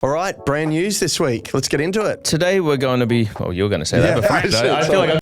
All right, brand news this week. Let's get into it. Today we're going to be, you're going to say that, but I feel like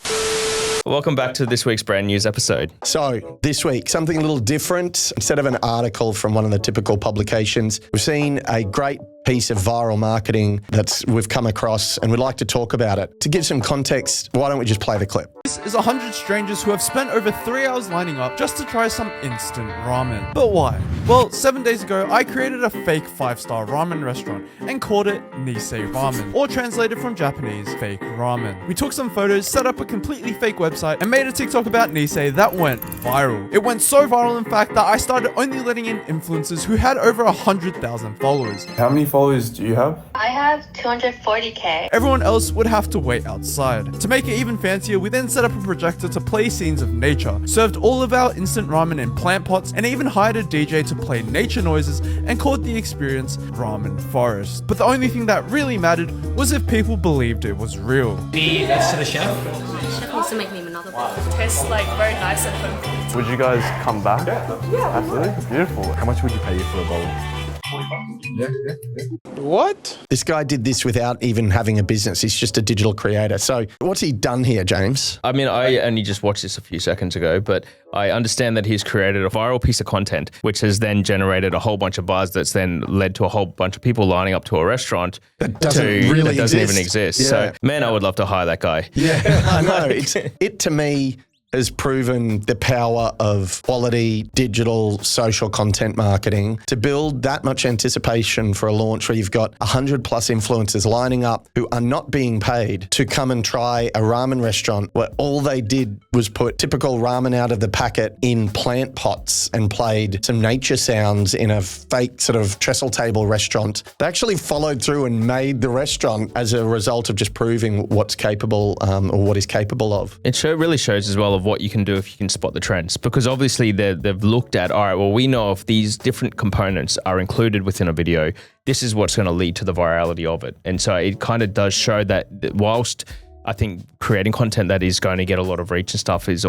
welcome back to this week's brand news episode. So this week, something a little different. Instead of an article from one of the typical publications, we've seen a great piece of viral marketing we've come across, and we'd like to talk about it. To give some context, why don't we just play the clip? This is 100 strangers who have spent over 3 hours lining up just to try some instant ramen. But why? Well, 7 days ago, I created a fake 5-star ramen restaurant and called it Nisei Ramen, or translated from Japanese, fake ramen. We took some photos, set up a completely fake website, and made a TikTok about Nisei that went viral. It went so viral, in fact, that I started only letting in influencers who had over 100,000 followers. How many followers do you have? I have 240k. Everyone else would have to wait outside. To make it even fancier, we then set up a projector to play scenes of nature, served all of our instant ramen in plant pots, and even hired a DJ to play nature noises and called the experience Ramen Forest. But the only thing that really mattered was if people believed it was real. Be next to the chef. The chef needs to make me another bowl. Tastes like very nice and home. Would you guys come back? Yeah. Absolutely. Beautiful. How much would you pay for a bowl? What? This guy did this without even having a business. He's just a digital creator. So what's he done here, James? I mean, I only just watched this a few seconds ago, but I understand that he's created a viral piece of content, which has then generated a whole bunch of buzz that's then led to a whole bunch of people lining up to a restaurant that doesn't even exist. Yeah. So, man, I would love to hire that guy. Yeah, I know. It to me has proven the power of quality digital social content marketing to build that much anticipation for a launch where you've got 100 plus influencers lining up who are not being paid to come and try a ramen restaurant where all they did was put typical ramen out of the packet in plant pots and played some nature sounds in a fake sort of trestle table restaurant. They actually followed through and made the restaurant as a result of just proving what's capable or what is capable of. It really shows as well of what you can do if you can spot the trends, because obviously they've looked at, all right, well, we know if these different components are included within a video, this is what's going to lead to the virality of it. And so it kind of does show that whilst I think creating content that is going to get a lot of reach and stuff is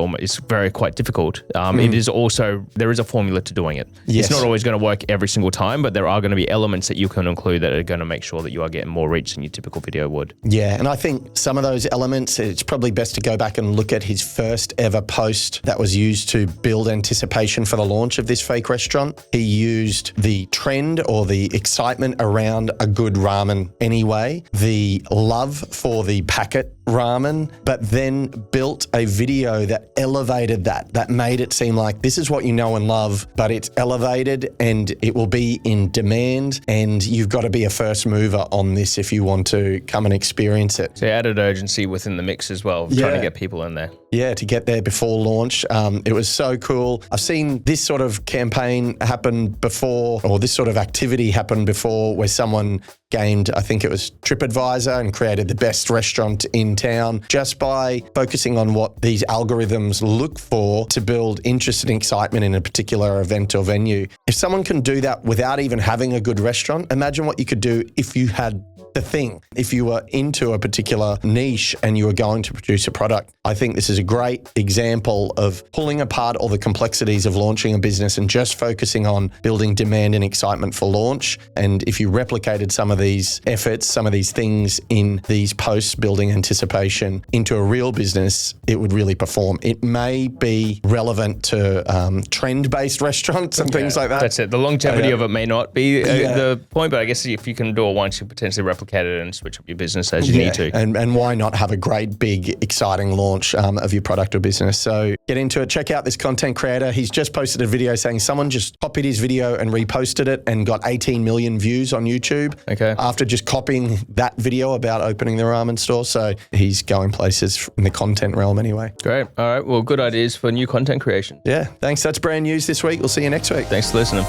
very quite difficult. It is also, there is a formula to doing it. Yes. It's not always going to work every single time, but there are going to be elements that you can include that are going to make sure that you are getting more reach than your typical video would. Yeah, and I think some of those elements, it's probably best to go back and look at his first ever post that was used to build anticipation for the launch of this fake restaurant. He used the trend or the excitement around a good ramen anyway, the love for the packet ramen, but then built a video that elevated that made it seem like this is what you know and love, but it's elevated and it will be in demand, and you've got to be a first mover on this if you want to come and experience it. So added urgency within the mix as well, trying to get people in there. Yeah, to get there before launch. It was so cool. I've seen this sort of campaign happen before, or this sort of activity happen before, where someone gamed, I think it was TripAdvisor, and created the best restaurant in town just by focusing on what these algorithms look for to build interest and excitement in a particular event or venue. If someone can do that without even having a good restaurant, imagine what you could do if you had the thing. If you were into a particular niche and you were going to produce a product, I think this is a great example of pulling apart all the complexities of launching a business and just focusing on building demand and excitement for launch. And if you replicated some of these efforts, some of these things in these posts, building anticipation into a real business, it would really perform. It may be relevant to trend-based restaurants and things like that. That's it. The longevity of it may not be the point, but I guess if you can do it once, you potentially replicate it and switch up your business as you need to. And why not have a great, big, exciting launch of your product or business? So get into it. Check out this content creator. He's just posted a video saying someone just copied his video and reposted it and got 18 million views on YouTube after just copying that video about opening the ramen store. So he's going places in the content realm anyway. Great. All right. Well, good ideas for new content creation. Yeah. Thanks. That's brand news this week. We'll see you next week. Thanks for listening.